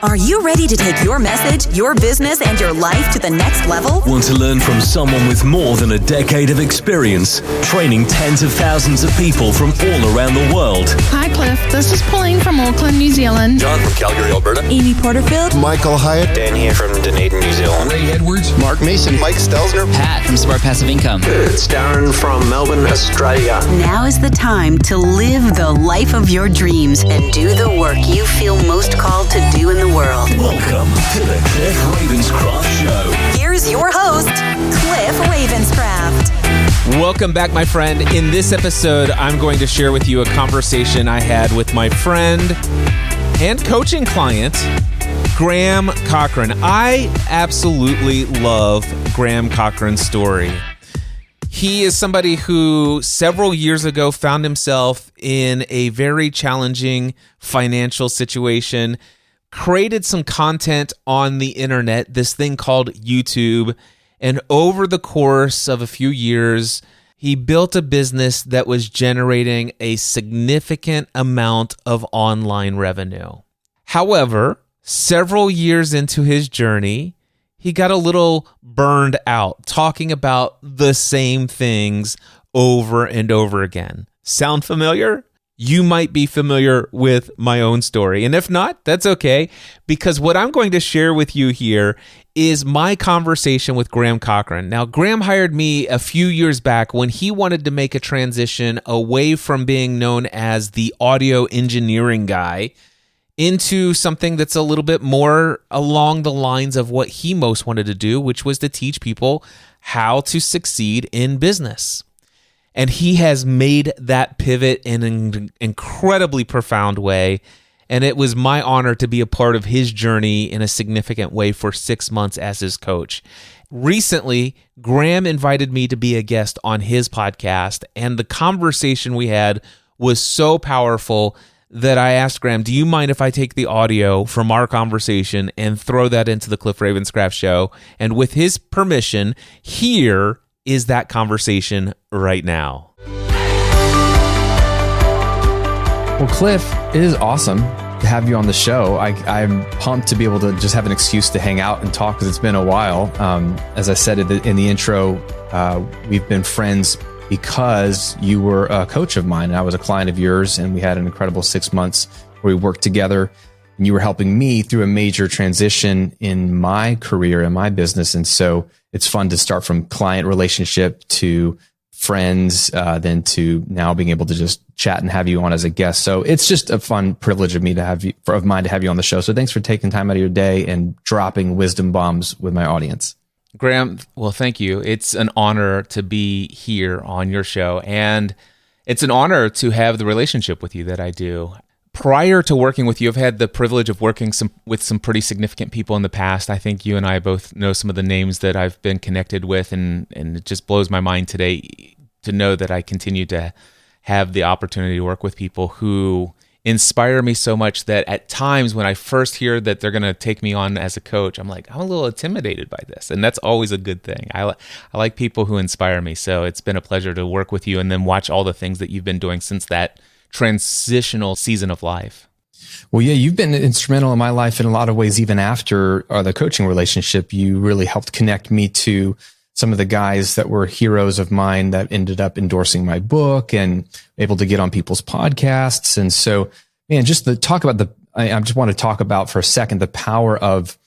Are you ready to take your message, your business, and your life to the next level? Want to learn from someone with more than a decade of experience, training tens of thousands of people from all around the world? Hi, Cliff. This is Pauline from Auckland, New Zealand. John from Calgary, Alberta. Amy Porterfield. Michael Hyatt. Dan here from Dunedin, New Zealand. Ray Edwards. Mark Mason. Mike Stelzner. Pat from Smart Passive Income. It's Darren from Melbourne, Australia. Now is the time to live the life of your dreams and do the work you feel most called to do in the world. Welcome to the Cliff Ravenscraft Show. Here's your host, Cliff Ravenscraft. Welcome back, my friend. In this episode, I'm going to share with you a conversation I had with my friend and coaching client, Graham Cochrane. I absolutely love Graham Cochrane's story. He is somebody who several years ago found himself in a very challenging financial situation, created some content on the internet, this thing called YouTube, and over the course of a few years, he built a business that was generating a significant amount of online revenue. However, several years into his journey, he got a little burned out talking about the same things over and over again. Sound familiar? You might be familiar with my own story. And if not, that's okay, because what I'm going to share with you here is my conversation with Graham Cochrane. Now, Graham hired me a few years back when he wanted to make a transition away from being known as the audio engineering guy into something that's a little bit more along the lines of what he most wanted to do, which was to teach people how to succeed in business. And he has made that pivot in an incredibly profound way. And it was my honor to be a part of his journey in a significant way for 6 months as his coach. Recently, Graham invited me to be a guest on his podcast, and the conversation we had was so powerful that I asked Graham, do you mind if I take the audio from our conversation and throw that into the Cliff Ravenscraft Show? And with his permission, here is that conversation right now. Well, Cliff, it is awesome to have you on the show. I'm pumped to be able to just have an excuse to hang out and talk because it's been a while. As I said in the intro, we've been friends because you were a coach of mine and I was a client of yours, and we had an incredible 6 months where we worked together, and you were helping me through a major transition in my career and my business. And so it's fun to start from client relationship to friends, then to now being able to just chat and have you on as a guest. So it's just a fun privilege of mine to have you on the show. So thanks for taking time out of your day and dropping wisdom bombs with my audience. Graham, well, thank you. It's an honor to be here on your show, and it's an honor to have the relationship with you that I do. Prior to working with you, I've had the privilege of working with some pretty significant people in the past. I think you and I both know some of the names that I've been connected with, and it just blows my mind today to know that I continue to have the opportunity to work with people who inspire me so much that at times when I first hear that they're going to take me on as a coach, I'm like, I'm a little intimidated by this. And that's always a good thing. I like people who inspire me. So it's been a pleasure to work with you and then watch all the things that you've been doing since that transitional season of life. Well, yeah, you've been instrumental in my life in a lot of ways. Even after the coaching relationship, you really helped connect me to some of the guys that were heroes of mine that ended up endorsing my book and able to get on people's podcasts. And so, man, just I just want to talk about for a second the power of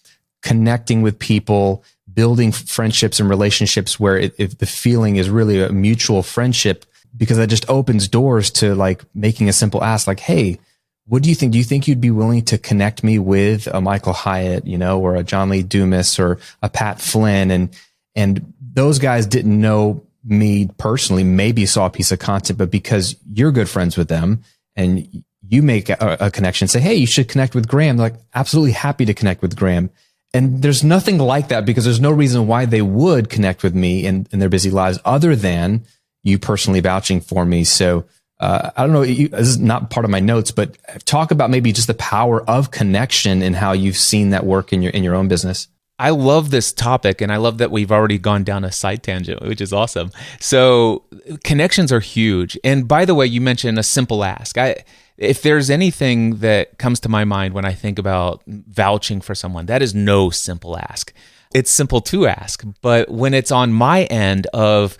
connecting with people, building friendships and relationships where if the feeling is really a mutual friendship, because that just opens doors to like making a simple ask like, hey, what do you think? Do you think you'd be willing to connect me with a Michael Hyatt, or a John Lee Dumas or a Pat Flynn? And those guys didn't know me personally, maybe saw a piece of content, but because you're good friends with them and you make a connection, say, hey, you should connect with Graham. They're like, absolutely happy to connect with Graham. And there's nothing like that because there's no reason why they would connect with me in their busy lives other than you personally vouching for me. So I don't know, this is not part of my notes, but talk about maybe just the power of connection and how you've seen that work in your own business. I love this topic, and I love that we've already gone down a side tangent, which is awesome. So connections are huge. And by the way, you mentioned a simple ask. if there's anything that comes to my mind when I think about vouching for someone, that is no simple ask. It's simple to ask, but when it's on my end of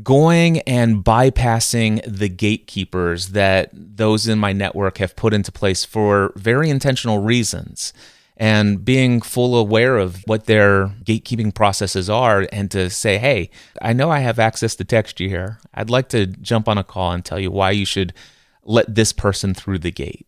going and bypassing the gatekeepers that those in my network have put into place for very intentional reasons, and being full aware of what their gatekeeping processes are, and to say, hey, I know I have access to text you here. I'd like to jump on a call and tell you why you should let this person through the gate.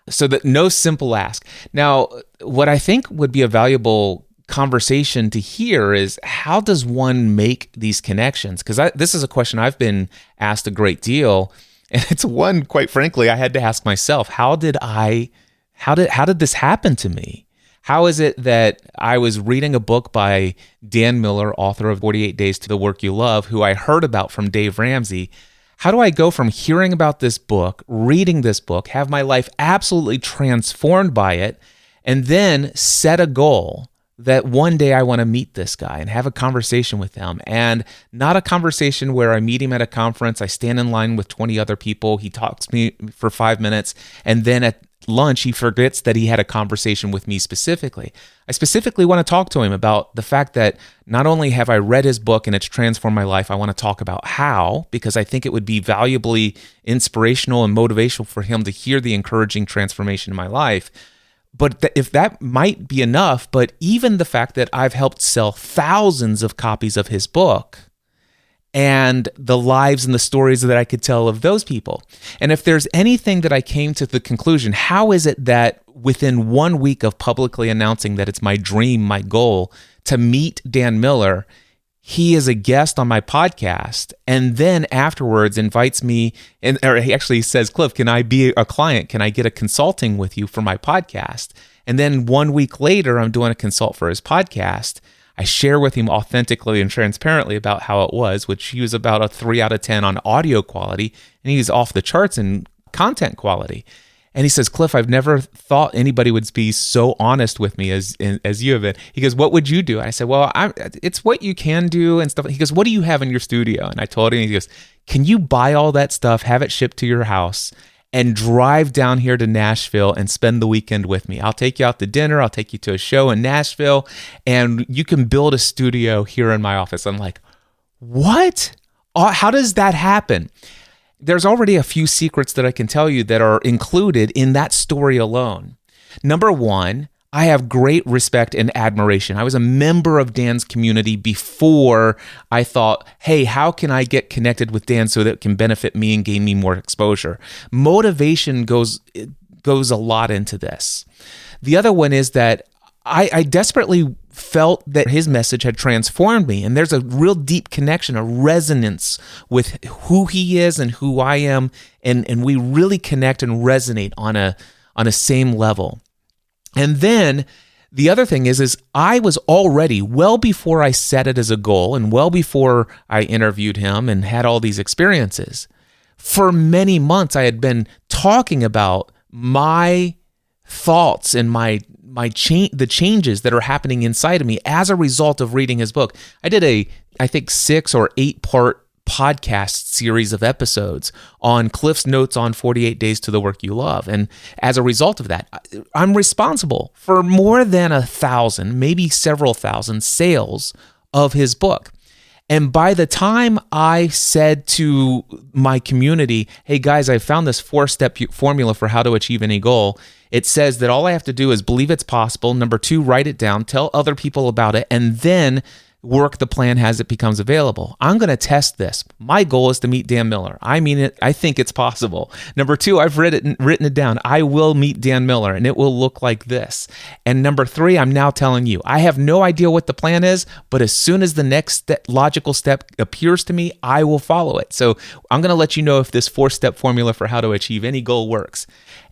So that no simple ask. Now, what I think would be a valuable conversation to hear is, how does one make these connections? Because this is a question I've been asked a great deal, and it's one, quite frankly, I had to ask myself. How did this happen to me? How is it that I was reading a book by Dan Miller, author of 48 Days to the Work You Love, who I heard about from Dave Ramsey? How do I go from hearing about this book, reading this book, have my life absolutely transformed by it, and then set a goal that one day I want to meet this guy and have a conversation with him, and not a conversation where I meet him at a conference, I stand in line with 20 other people, he talks to me for 5 minutes, and then at lunch he forgets that he had a conversation with me specifically. I specifically want to talk to him about the fact that not only have I read his book and it's transformed my life, I want to talk about how, because I think it would be valuably inspirational and motivational for him to hear the encouraging transformation in my life. But if that might be enough, but even the fact that I've helped sell thousands of copies of his book, and the lives and the stories that I could tell of those people. And if there's anything that I came to the conclusion, how is it that within 1 week of publicly announcing that it's my dream, my goal to meet Dan Miller, he is a guest on my podcast, and then afterwards invites me, or he actually says, Cliff, can I be a client? Can I get a consulting with you for my podcast? And then 1 week later, I'm doing a consult for his podcast. I share with him authentically and transparently about how it was, which he was about a 3 out of 10 on audio quality, and he's off the charts in content quality. And he says, Cliff, I've never thought anybody would be so honest with me as you have been. He goes, what would you do? I said, well, it's what you can do and stuff. He goes, what do you have in your studio? And I told him, he goes, can you buy all that stuff, have it shipped to your house, and drive down here to Nashville and spend the weekend with me? I'll take you out to dinner. I'll take you to a show in Nashville, and you can build a studio here in my office. I'm like, what? How does that happen? There's already a few secrets that I can tell you that are included in that story alone. Number one, I have great respect and admiration. I was a member of Dan's community before I thought, hey, how can I get connected with Dan so that it can benefit me and gain me more exposure? Motivation goes a lot into this. The other one is that I desperately felt that his message had transformed me, and there's a real deep connection, a resonance with who he is and who I am, and we really connect and resonate on a same level. And then the other thing is I was already, well before I set it as a goal and well before I interviewed him and had all these experiences, for many months I had been talking about my thoughts and the changes that are happening inside of me as a result of reading his book. I did I think 6 or 8 part podcast series of episodes on Cliff's notes on 48 Days to the Work You Love. And as a result of that, I'm responsible for more than 1,000, maybe several thousand sales of his book. And by the time I said to my community, hey guys, I found this 4-step formula for how to achieve any goal. It says that all I have to do is believe it's possible. Number 2, write it down, tell other people about it, and then work the plan as it becomes available. I'm going to test this. My goal is to meet Dan Miller. I mean it. I think it's possible. Number 2, I've written it down. I will meet Dan Miller, and it will look like this. And number 3, I'm now telling you, I have no idea what the plan is, but as soon as the next logical step appears to me, I will follow it. So I'm going to let you know if this 4-step formula for how to achieve any goal works.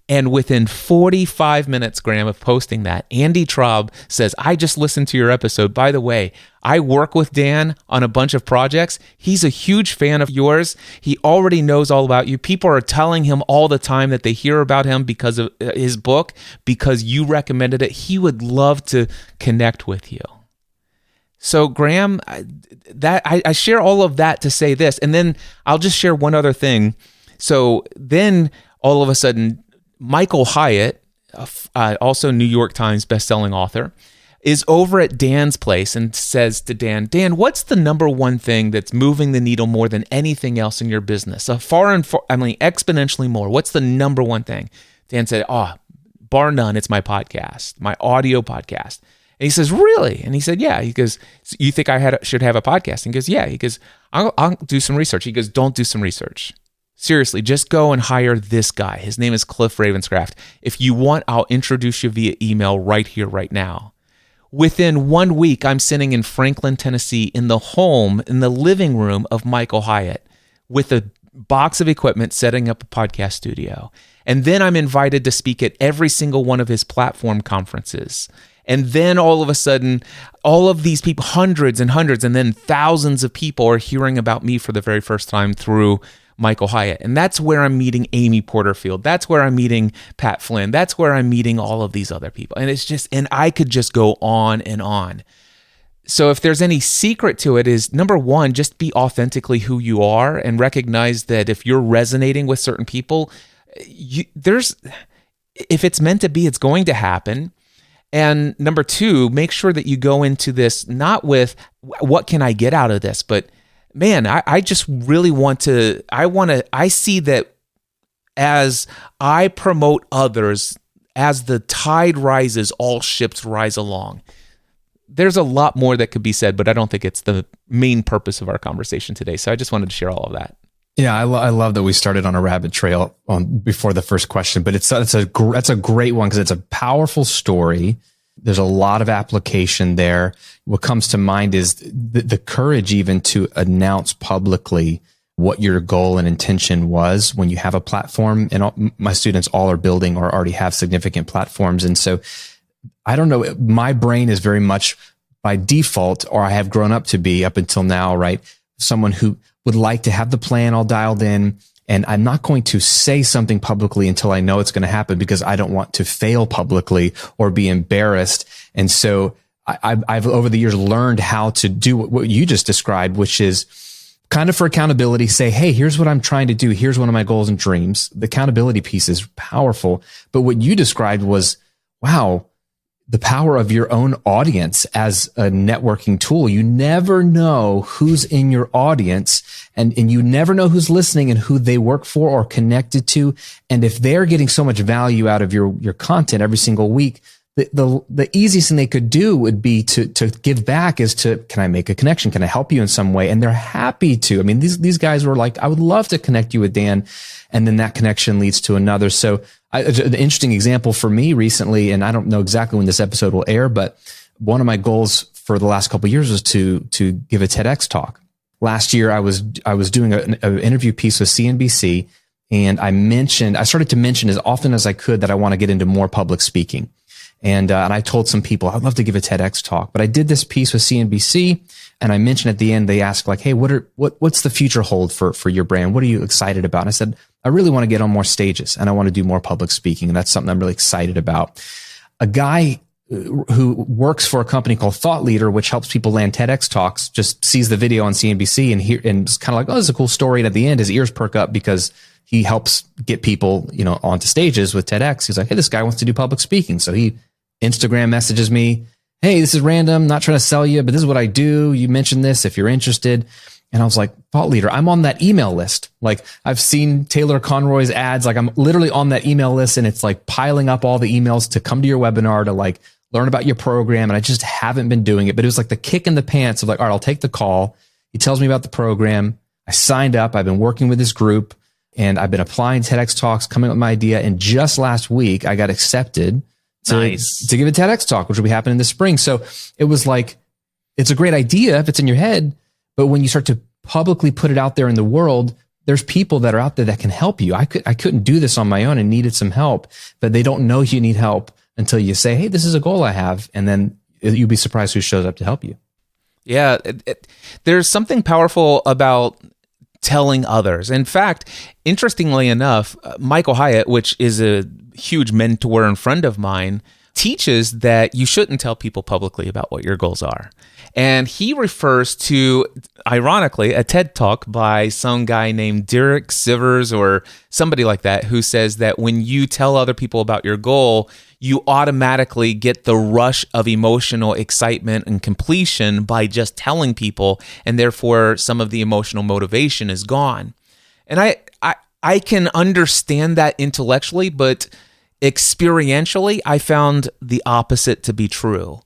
And within 45 minutes, Graham, of posting that, Andy Traub says, I just listened to your episode. By the way, I work with Dan on a bunch of projects. He's a huge fan of yours. He already knows all about you. People are telling him all the time that they hear about him because of his book, because you recommended it. He would love to connect with you. So Graham, I share all of that to say this, and then I'll just share one other thing. So then all of a sudden, Michael Hyatt, also New York Times bestselling author, is over at Dan's place and says to Dan, what's the number one thing that's moving the needle more than anything else in your business? Exponentially more. What's the number one thing? Dan said, bar none, it's my podcast, my audio podcast. And he says, really? And he said, yeah. He goes, so you think I should have a podcast? And he goes, yeah. He goes, I'll do some research. He goes, don't do some research. Seriously, just go and hire this guy. His name is Cliff Ravenscraft. If you want, I'll introduce you via email right here, right now. Within 1 week, I'm sitting in Franklin, Tennessee, in the living room of Michael Hyatt with a box of equipment, setting up a podcast studio. And then I'm invited to speak at every single one of his platform conferences. And then all of a sudden, all of these people, hundreds and hundreds, and then thousands of people are hearing about me for the very first time through Michael Hyatt. And that's where I'm meeting Amy Porterfield. That's where I'm meeting Pat Flynn. That's where I'm meeting all of these other people. And I could just go on and on. So if there's any secret to it is, number one, just be authentically who you are and recognize that if you're resonating with certain people, if it's meant to be, it's going to happen. And number two, make sure that you go into this not with what can I get out of this, but man, I just really I see that as I promote others, as the tide rises, all ships rise along. There's a lot more that could be said, but I don't think it's the main purpose of our conversation today. So I just wanted to share all of that. Yeah, I love that we started on a rabbit trail before the first question, but that's a great one because it's a powerful story. There's a lot of application there. What comes to mind is the courage even to announce publicly what your goal and intention was when you have a platform. And my students all are building or already have significant platforms. And so I don't know, my brain is very much by default, or I have grown up to be up until now, right? Someone who would like to have the plan all dialed in. And I'm not going to say something publicly until I know it's going to happen because I don't want to fail publicly or be embarrassed. And so I've over the years learned how to do what you just described, which is kind of for accountability, say, hey, here's what I'm trying to do. Here's one of my goals and dreams. The accountability piece is powerful. But what you described was, wow, the power of your own audience as a networking tool. You never know who's in your audience and you never know who's listening and who they work for or connected to. And if they're getting so much value out of your content every single week, the easiest thing they could do would be to give back is to, can I make a connection? Can I help you in some way? And they're happy to. I mean, these guys were like, I would love to connect you with Dan. And then that connection leads to another. So the interesting example for me recently, and I don't know exactly when this episode will air, but one of my goals for the last couple of years was to give a TEDx talk. Last year, I was doing an interview piece with CNBC, and I started to mention as often as I could that I want to get into more public speaking. And I told some people I'd love to give a TEDx talk, but I did this piece with CNBC, and I mentioned at the end, they asked like, hey, what's the future hold for your brand? What are you excited about? And I said, I really want to get on more stages and I want to do more public speaking. And that's something I'm really excited about. A guy who works for a company called Thought Leader, which helps people land TEDx talks, just sees the video on CNBC and it's kind of like, oh, this is a cool story. And at the end, his ears perk up because he helps get people, onto stages with TEDx. He's like, hey, this guy wants to do public speaking. So he Instagram messages me, hey, this is random, not trying to sell you, but this is what I do. You mentioned this if you're interested. And I was like, Thought Leader, I'm on that email list. Like I've seen Taylor Conroy's ads. Like I'm literally on that email list and it's like piling up all the emails to come to your webinar to like learn about your program. And I just haven't been doing it, but it was like the kick in the pants of like, all right, I'll take the call. He tells me about the program. I signed up. I've been working with this group and I've been applying TEDx talks, coming up with my idea. And just last week I got accepted to give a TEDx talk, which will be happening this spring. So it was like, it's a great idea if it's in your head, but when you start to publicly put it out there in the world, there's people that are out there that can help you. I couldn't do this on my own and needed some help, but they don't know you need help until you say, hey, this is a goal I have. And then you'll be surprised who shows up to help you. Yeah. There's something powerful about telling others. In fact, interestingly enough, Michael Hyatt, which is a huge mentor and friend of mine, teaches that you shouldn't tell people publicly about what your goals are. And he refers to, ironically, a TED Talk by some guy named Derek Sivers or somebody like that, who says that when you tell other people about your goal, you automatically get the rush of emotional excitement and completion by just telling people, and therefore some of the emotional motivation is gone. And I can understand that intellectually, but experientially, I found the opposite to be true.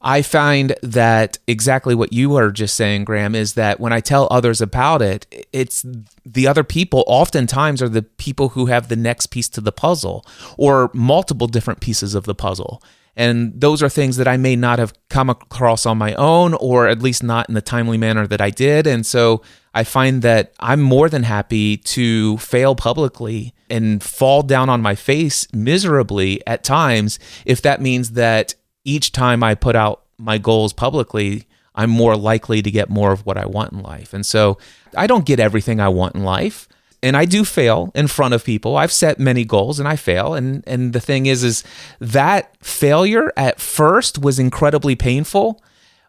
I find that exactly what you are just saying, Graham, is that when I tell others about it, it's the other people oftentimes are the people who have the next piece to the puzzle or multiple different pieces of the puzzle. And those are things that I may not have come across on my own, or at least not in the timely manner that I did. And so I find that I'm more than happy to fail publicly and fall down on my face miserably at times if that means that each time I put out my goals publicly, I'm more likely to get more of what I want in life. And so I don't get everything I want in life. And I do fail in front of people. I've set many goals and I fail. And the thing is that failure at first was incredibly painful.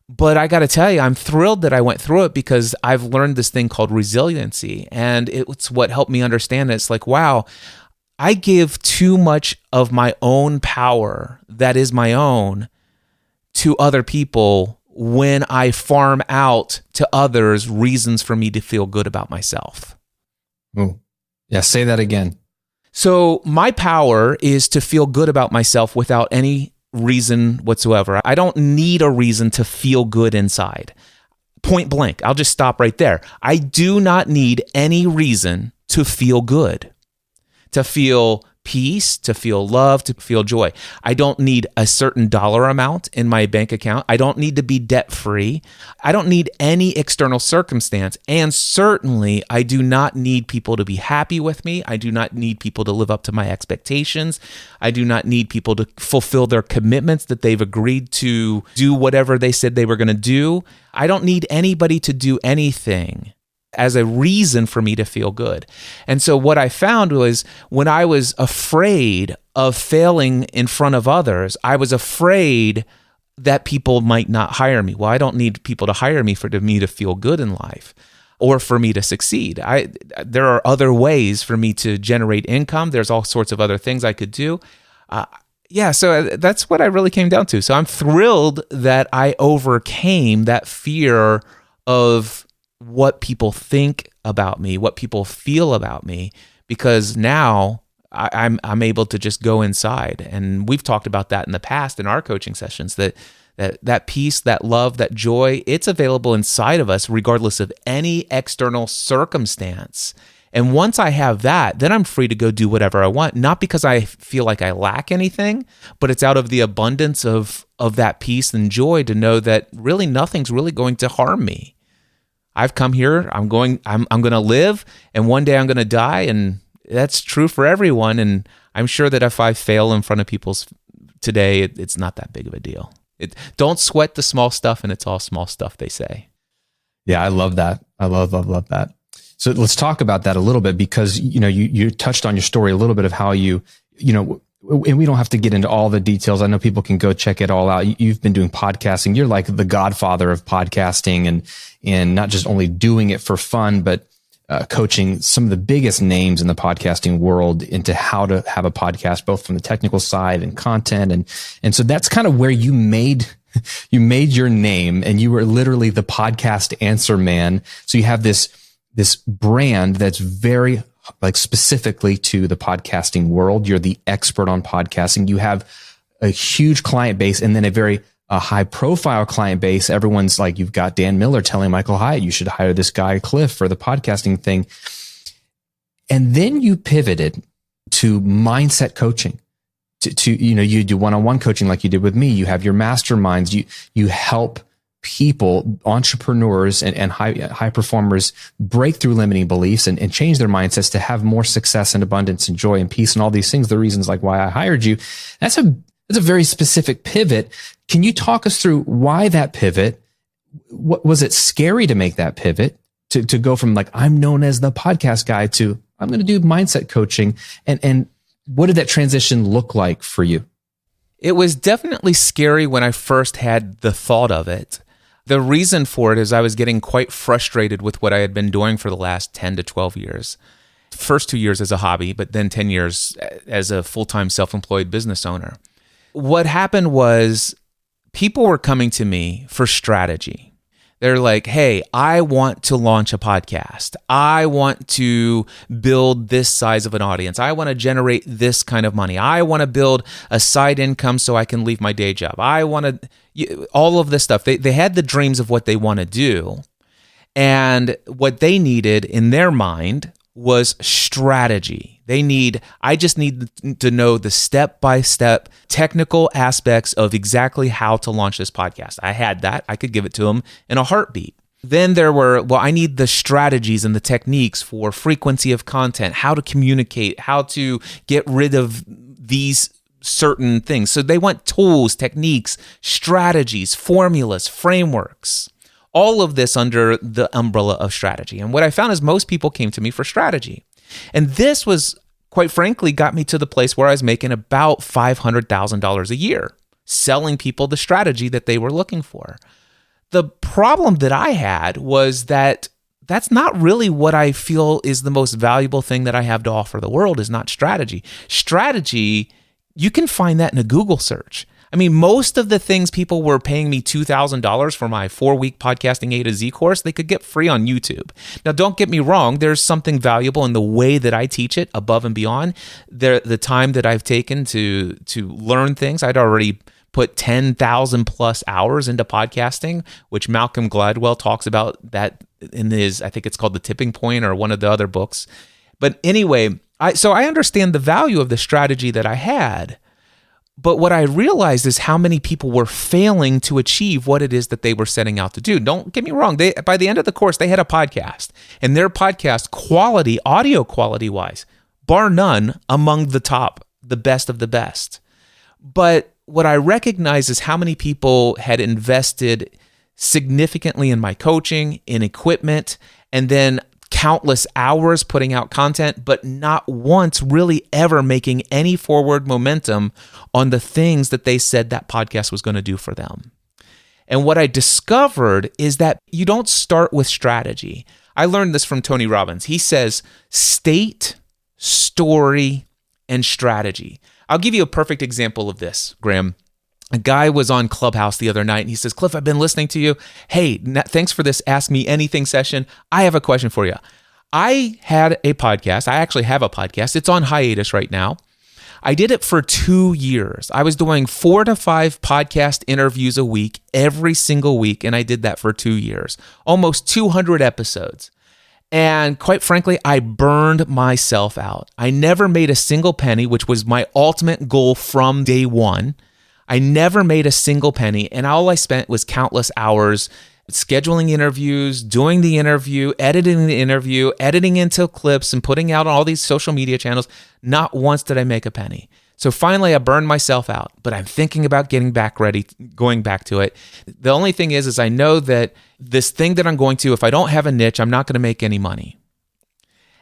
But I got to tell you, I'm thrilled that I went through it because I've learned this thing called resiliency. And it's what helped me understand it. It's like, wow, I give too much of my own power that is my own to other people when I farm out to others reasons for me to feel good about myself. Ooh. Yeah, say that again. So my power is to feel good about myself without any reason whatsoever. I don't need a reason to feel good inside. Point blank. I'll just stop right there. I do not need any reason to feel good, to feel peace, to feel love, to feel joy. I don't need a certain dollar amount in my bank account. I don't need to be debt-free. I don't need any external circumstance. And certainly, I do not need people to be happy with me. I do not need people to live up to my expectations. I do not need people to fulfill their commitments that they've agreed to do whatever they said they were going to do. I don't need anybody to do anything as a reason for me to feel good. And so what I found was when I was afraid of failing in front of others, I was afraid that people might not hire me. Well, I don't need people to hire me for me to feel good in life or for me to succeed. There are other ways for me to generate income. There's all sorts of other things I could do. So that's what I really came down to. So I'm thrilled that I overcame that fear of what people think about me, what people feel about me, because now I'm able to just go inside. And we've talked about that in the past in our coaching sessions, that peace, that love, that joy, it's available inside of us regardless of any external circumstance. And once I have that, then I'm free to go do whatever I want, not because I feel like I lack anything, but it's out of the abundance of that peace and joy to know that really nothing's really going to harm me. I've come here, I'm going to live, and one day I'm going to die, and that's true for everyone. And I'm sure that if I fail in front of people today, it's not that big of a deal. Don't sweat the small stuff, and it's all small stuff, they say. Yeah, I love that. I love that. So let's talk about that a little bit, because you touched on your story a little bit of how you and we don't have to get into all the details. I know people can go check it all out. You've been doing podcasting. You're like the godfather of podcasting, and not just only doing it for fun, but coaching some of the biggest names in the podcasting world into how to have a podcast, both from the technical side and content. And so that's kind of where you made your name, and you were literally the podcast answer man. So you have this brand that's very specifically to the podcasting world. You're the expert on podcasting. You have a huge client base, and then a very high profile client base. Everyone's like, you've got Dan Miller telling Michael Hyatt, you should hire this guy, Cliff, for the podcasting thing. And then you pivoted to mindset coaching. You do one-on-one coaching like you did with me. You have your masterminds. You help people, entrepreneurs and high performers break through limiting beliefs and change their mindsets to have more success and abundance and joy and peace and all these things, the reasons like why I hired you. That's a very specific pivot. Can you talk us through why that pivot? What was it scary to make that pivot to go from like, I'm known as the podcast guy to I'm going to do mindset coaching, and what did that transition look like for you? It was definitely scary when I first had the thought of it. The reason for it is I was getting quite frustrated with what I had been doing for the last 10 to 12 years. First 2 years as a hobby, but then 10 years as a full-time self-employed business owner. What happened was people were coming to me for strategy. They're like, hey, I want to launch a podcast. I want to build this size of an audience. I want to generate this kind of money. I want to build a side income so I can leave my day job. I want to, all of this stuff. They had the dreams of what they want to do. And what they needed in their mind was strategy. I just need to know the step-by-step technical aspects of exactly how to launch this podcast. I had that. I could give it to them in a heartbeat. Then there were, I need the strategies and the techniques for frequency of content, how to communicate, how to get rid of these certain things. So they want tools, techniques, strategies, formulas, frameworks. All of this under the umbrella of strategy. And what I found is most people came to me for strategy. And this was, quite frankly, got me to the place where I was making about $500,000 a year, selling people the strategy that they were looking for. The problem that I had was that that's not really what I feel is the most valuable thing that I have to offer the world, is not strategy. Strategy, you can find that in a Google search. I mean, most of the things people were paying me $2,000 for my 4-week podcasting A to Z course, they could get free on YouTube. Now, don't get me wrong. There's something valuable in the way that I teach it above and beyond the time that I've taken to learn things. I'd already put 10,000 plus hours into podcasting, which Malcolm Gladwell talks about that in his, I think it's called The Tipping Point or one of the other books. But anyway, so I understand the value of the strategy that I had. But what I realized is how many people were failing to achieve what it is that they were setting out to do. Don't get me wrong. By the end of the course, they had a podcast. And their podcast quality, audio quality wise, bar none, among the top, the best of the best. But what I recognize is how many people had invested significantly in my coaching, in equipment, and then countless hours putting out content, but not once really ever making any forward momentum on the things that they said that podcast was going to do for them. And what I discovered is that you don't start with strategy. I learned this from Tony Robbins. He says, state, story, and strategy. I'll give you a perfect example of this, Graham. A guy was on Clubhouse the other night and he says, Cliff, I've been listening to you. Hey, thanks for this Ask Me Anything session. I have a question for you. I had a podcast. I actually have a podcast. It's on hiatus right now. I did it for 2 years. I was doing 4 to 5 podcast interviews a week, every single week. And I did that for 2 years, almost 200 episodes. And quite frankly, I burned myself out. I never made a single penny, which was my ultimate goal from day one. I never made a single penny, and all I spent was countless hours scheduling interviews, doing the interview, editing into clips, and putting out on all these social media channels. Not once did I make a penny. So finally, I burned myself out, but I'm thinking about going back to it. The only thing is I know that this thing that I'm going to, if I don't have a niche, I'm not going to make any money.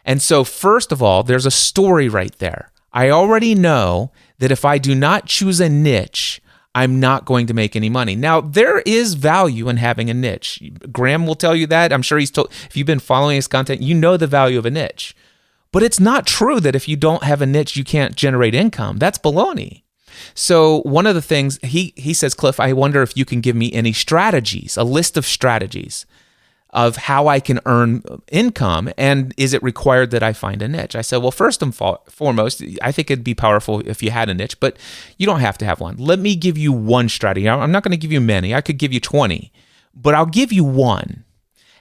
And so first of all, there's a story right there. I already know that if I do not choose a niche, I'm not going to make any money. Now, there is value in having a niche. Graham will tell you that. I'm sure he's told, if you've been following his content, you know the value of a niche. But it's not true that if you don't have a niche, you can't generate income. That's baloney. So one of the things, he says, Cliff, I wonder if you can give me any strategies, a list of strategies of how I can earn income, and is it required that I find a niche? I said, well, first and foremost, I think it'd be powerful if you had a niche, but you don't have to have one. Let me give you one strategy. I'm not going to give you many. I could give you 20, but I'll give you one.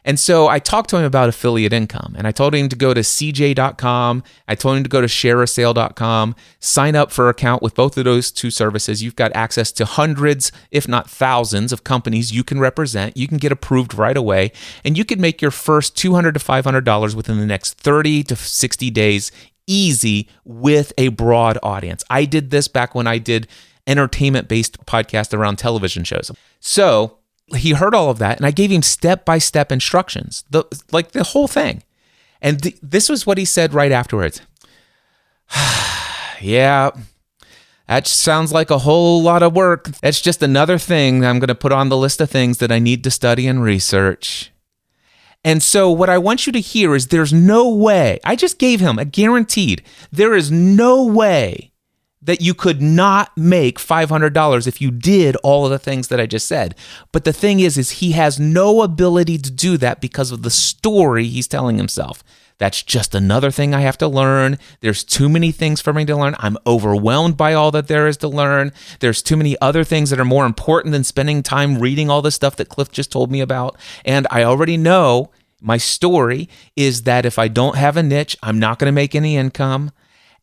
And so I talked to him about affiliate income, and I told him to go to cj.com. I told him to go to shareasale.com, sign up for an account with both of those two services. You've got access to hundreds, if not thousands, of companies you can represent. You can get approved right away, and you can make your first $200 to $500 within the next 30 to 60 days, easy, with a broad audience. I did this back when I did entertainment-based podcasts around television shows. So he heard all of that, and I gave him step-by-step instructions, the whole thing. And this was what he said right afterwards. Yeah, That sounds like a whole lot of work. That's just another thing I'm going to put on the list of things that I need to study and research. And so what I want you to hear is there's no way, I just gave him a guaranteed, there is no way that you could not make $500 if you did all of the things that I just said. But the thing is he has no ability to do that because of the story he's telling himself. That's just another thing I have to learn. There's too many things for me to learn. I'm overwhelmed by all that there is to learn. There's too many other things that are more important than spending time reading all the stuff that Cliff just told me about. And I already know my story is that if I don't have a niche, I'm not going to make any income.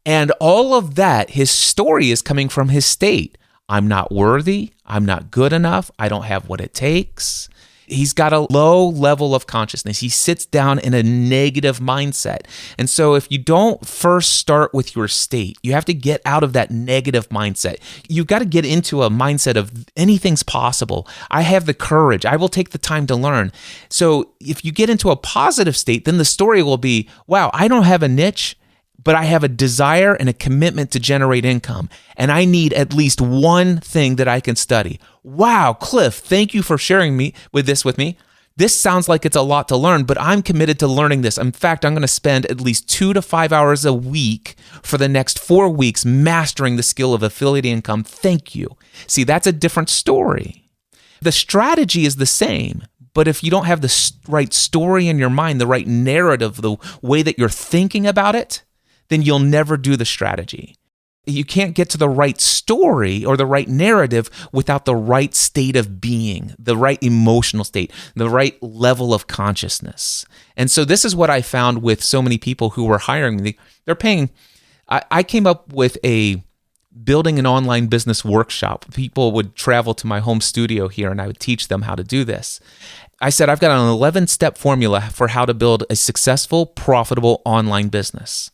And all of that, his story is coming from his state. I'm not worthy. I'm not good enough. I don't have what it takes. He's got a low level of consciousness. He sits down in a negative mindset. And so if you don't first start with your state, you have to get out of that negative mindset. You've got to get into a mindset of anything's possible. I have the courage. I will take the time to learn. So if you get into a positive state, then the story will be, wow, I don't have a niche, but I have a desire and a commitment to generate income. And I need at least one thing that I can study. Wow, Cliff, thank you for sharing this with me. This sounds like it's a lot to learn, but I'm committed to learning this. In fact, I'm going to spend at least 2 to 5 hours a week for the next 4 weeks mastering the skill of affiliate income. Thank you. See, that's a different story. The strategy is the same. But if you don't have the right story in your mind, the right narrative, the way that you're thinking about it, then you'll never do the strategy. You can't get to the right story or the right narrative without the right state of being, the right emotional state, the right level of consciousness. And so this is what I found with so many people who were hiring me. They're paying. I came up with a building an online business workshop. People would travel to my home studio here and I would teach them how to do this. I said, I've got an 11-step formula for how to build a successful, profitable online business.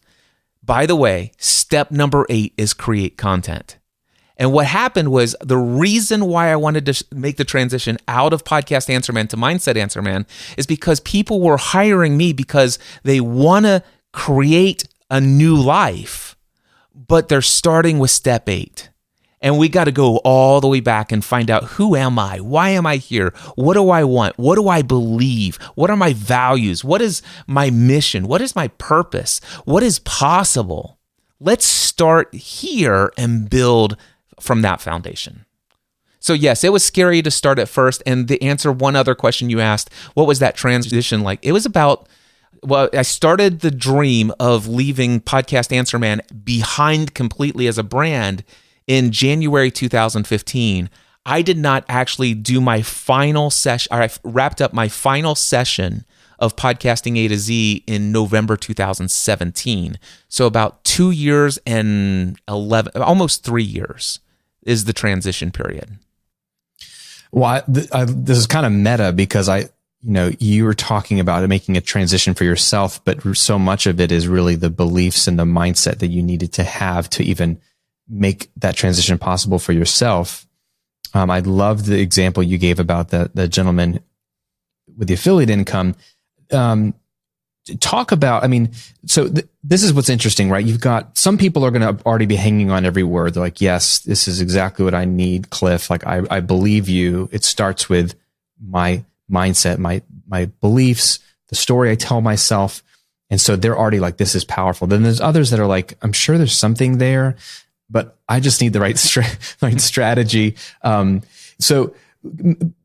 By the way, step number 8 is create content. And what happened was the reason why I wanted to make the transition out of Podcast Answer Man to Mindset Answer Man is because people were hiring me because they want to create a new life, but they're starting with step 8. And we got to go all the way back and find out, who am I? Why am I here? What do I want? What do I believe? What are my values? What is my mission? What is my purpose? What is possible? Let's start here and build from that foundation. So yes, it was scary to start at first. And to answer one other question you asked, what was that transition like? It was about, well, I started the dream of leaving Podcast Answer Man behind completely as a brand in January 2015. I did not actually do my final session, or I wrapped up my final session of Podcasting A to Z in November 2017. So about 2 years and 11, almost 3 years is the transition period. Well, this is kind of meta because you were talking about making a transition for yourself, but so much of it is really the beliefs and the mindset that you needed to have to even make that transition possible for yourself. I love the example you gave about the gentleman with the affiliate income. Talk about, this is what's interesting, right? You've got some people are going to already be hanging on every word. They're like, yes, this is exactly what I need, Cliff. Like, I believe you. It starts with my mindset, my beliefs, the story I tell myself. And so they're already like, this is powerful. Then there's others that are like, I'm sure there's something there, but I just need the right strategy. So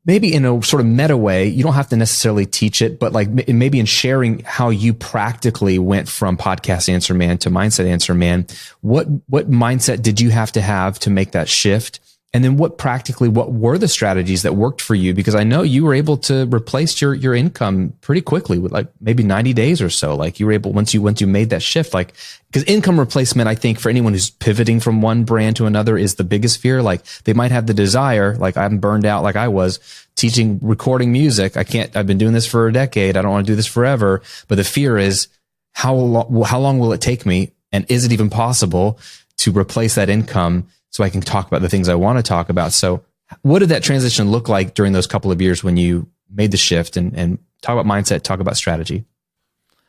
maybe in a sort of meta way, you don't have to necessarily teach it, but like maybe in sharing how you practically went from Podcast Answer Man to Mindset Answer Man, what mindset did you have to make that shift? And then what were the strategies that worked for you? Because I know you were able to replace your income pretty quickly with like maybe 90 days or so. Like you were able, once you made that shift, like, because income replacement, I think for anyone who's pivoting from one brand to another is the biggest fear. Like they might have the desire, like I'm burned out like I was teaching, recording music. I've been doing this for a decade. I don't want to do this forever. But the fear is how long will it take me? And is it even possible to replace that income so I can talk about the things I want to talk about? So what did that transition look like during those couple of years when you made the shift and talk about mindset, talk about strategy?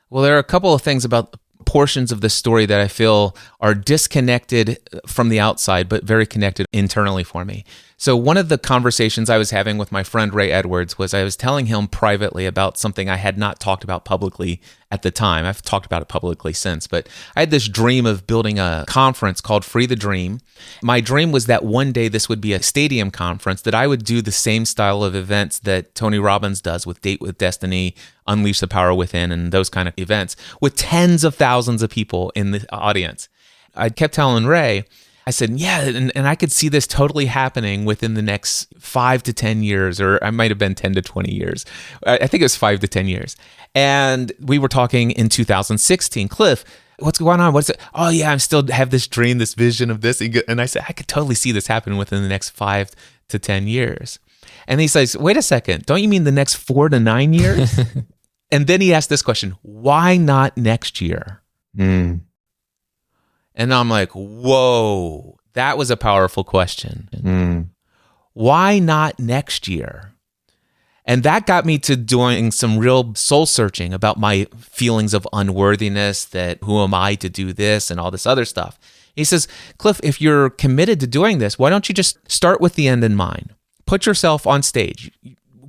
Well, there are a couple of things about portions of the story that I feel are disconnected from the outside, but very connected internally for me. So one of the conversations I was having with my friend Ray Edwards was I was telling him privately about something I had not talked about publicly at the time. I've talked about it publicly since, but I had this dream of building a conference called Free the Dream. My dream was that one day this would be a stadium conference, that I would do the same style of events that Tony Robbins does with Date with Destiny, Unleash the Power Within, and those kind of events with tens of thousands of people in the audience. I kept telling Ray, I said, yeah, and I could see this totally happening within the next 5 to 10 years, or I might have been 10 to 20 years. I think it was 5 to 10 years. And we were talking in 2016, Cliff, what's going on? What's it? Oh yeah, I still have this dream, this vision of this. And I said, I could totally see this happen within the next 5 to 10 years. And he says, wait a second, don't you mean the next 4 to 9 years? And then he asked this question, why not next year? And I'm like, whoa, that was a powerful question. Why not next year? And that got me to doing some real soul searching about my feelings of unworthiness, that who am I to do this and all this other stuff. He says, Cliff, if you're committed to doing this, why don't you just start with the end in mind? Put yourself on stage,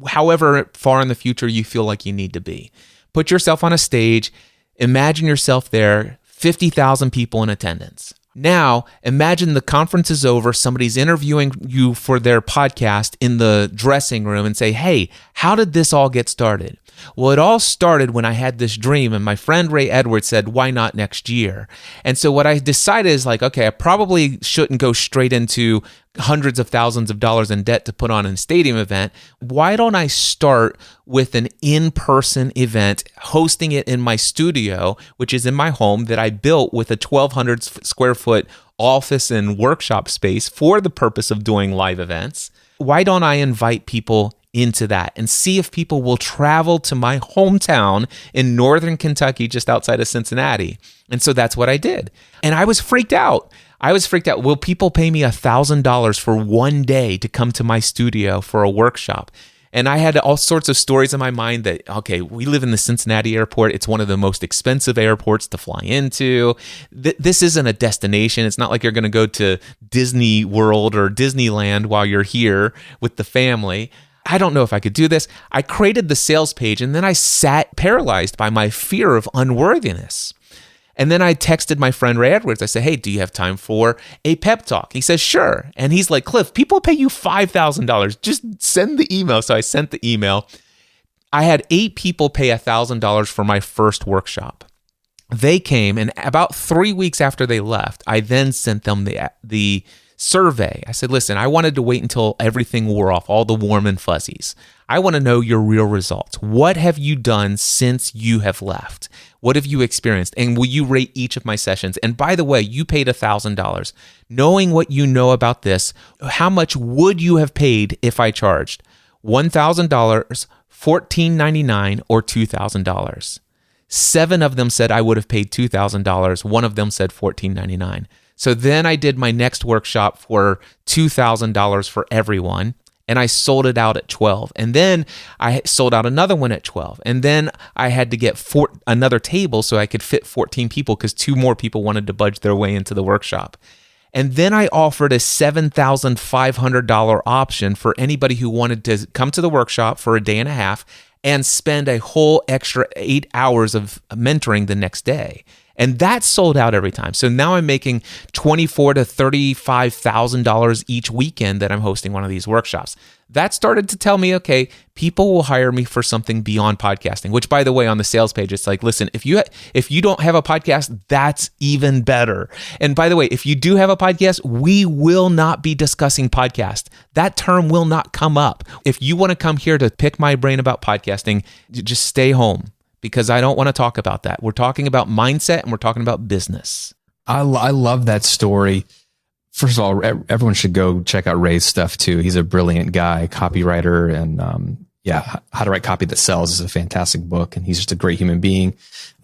however far in the future you feel like you need to be. Put yourself on a stage, imagine yourself there, 50,000 people in attendance. Now, imagine the conference is over, somebody's interviewing you for their podcast in the dressing room and say, hey, how did this all get started? Well, it all started when I had this dream and my friend Ray Edwards said, why not next year? And so what I decided is like, okay, I probably shouldn't go straight into hundreds of thousands of dollars in debt to put on a stadium event. Why don't I start with an in-person event, hosting it in my studio, which is in my home that I built with a 1,200 square foot office and workshop space for the purpose of doing live events? Why don't I invite people into that and see if people will travel to my hometown in northern Kentucky, just outside of Cincinnati? And so that's what I did. And I was freaked out. Will people pay me $1,000 for one day to come to my studio for a workshop? And I had all sorts of stories in my mind that, okay, we live in the Cincinnati airport. It's one of the most expensive airports to fly into. This isn't a destination. It's not like you're going to go to Disney World or Disneyland while you're here with the family. I don't know if I could do this. I created the sales page and then I sat paralyzed by my fear of unworthiness. And then I texted my friend Ray Edwards. I said, hey, do you have time for a pep talk? He says, sure. And he's like, Cliff, people pay you $5,000. Just send the email. So I sent the email. I had 8 people pay $1,000 for my first workshop. They came, and about 3 weeks after they left, I then sent them the survey. I said, listen, I wanted to wait until everything wore off, all the warm and fuzzies. I want to know your real results. What have you done since you have left? What have you experienced? And will you rate each of my sessions? And by the way, you paid $1,000. Knowing what you know about this, how much would you have paid if I charged? $1,000, $1,499, or $2,000? 7 of them said I would have paid $2,000. 1 of them said $1,499. So then I did my next workshop for $2,000 for everyone, and I sold it out at 12. And then I sold out another one at 12. And then I had to get another table so I could fit 14 people because 2 more people wanted to budge their way into the workshop. And then I offered a $7,500 option for anybody who wanted to come to the workshop for a day and a half and spend a whole extra 8 hours of mentoring the next day. And that sold out every time. So now I'm making $24,000 to $35,000 each weekend that I'm hosting one of these workshops. That started to tell me, okay, people will hire me for something beyond podcasting, which, by the way, on the sales page, it's like, listen, if you don't have a podcast, that's even better. And by the way, if you do have a podcast, we will not be discussing podcast. That term will not come up. If you want to come here to pick my brain about podcasting, just stay home, because I don't want to talk about that. We're talking about mindset and we're talking about business. I love that story. First of all, everyone should go check out Ray's stuff too. He's a brilliant guy, copywriter, and How to Write Copy That Sells is a fantastic book, and he's just a great human being.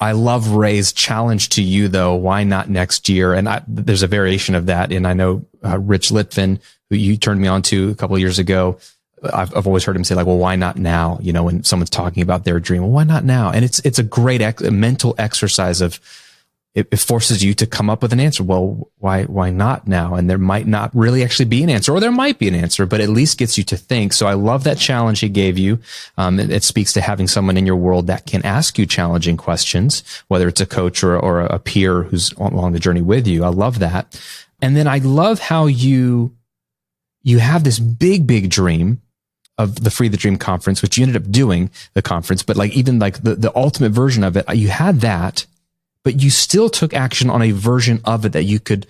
I love Ray's challenge to you though. Why not next year? And there's a variation of that. And I know Rich Litvin, who you turned me on to a couple of years ago, I've always heard him say like, well, why not now? You know, when someone's talking about their dream, well, why not now? And it's a great mental exercise of it forces you to come up with an answer. Well, why not now? And there might not really actually be an answer, or there might be an answer, but at least gets you to think. So I love that challenge he gave you. It speaks to having someone in your world that can ask you challenging questions, whether it's a coach or a peer who's along the journey with you. I love that. And then I love how you have this big dream of the Free the Dream conference, which you ended up doing the conference, but like even like the ultimate version of it, you had that, but you still took action on a version of it that you could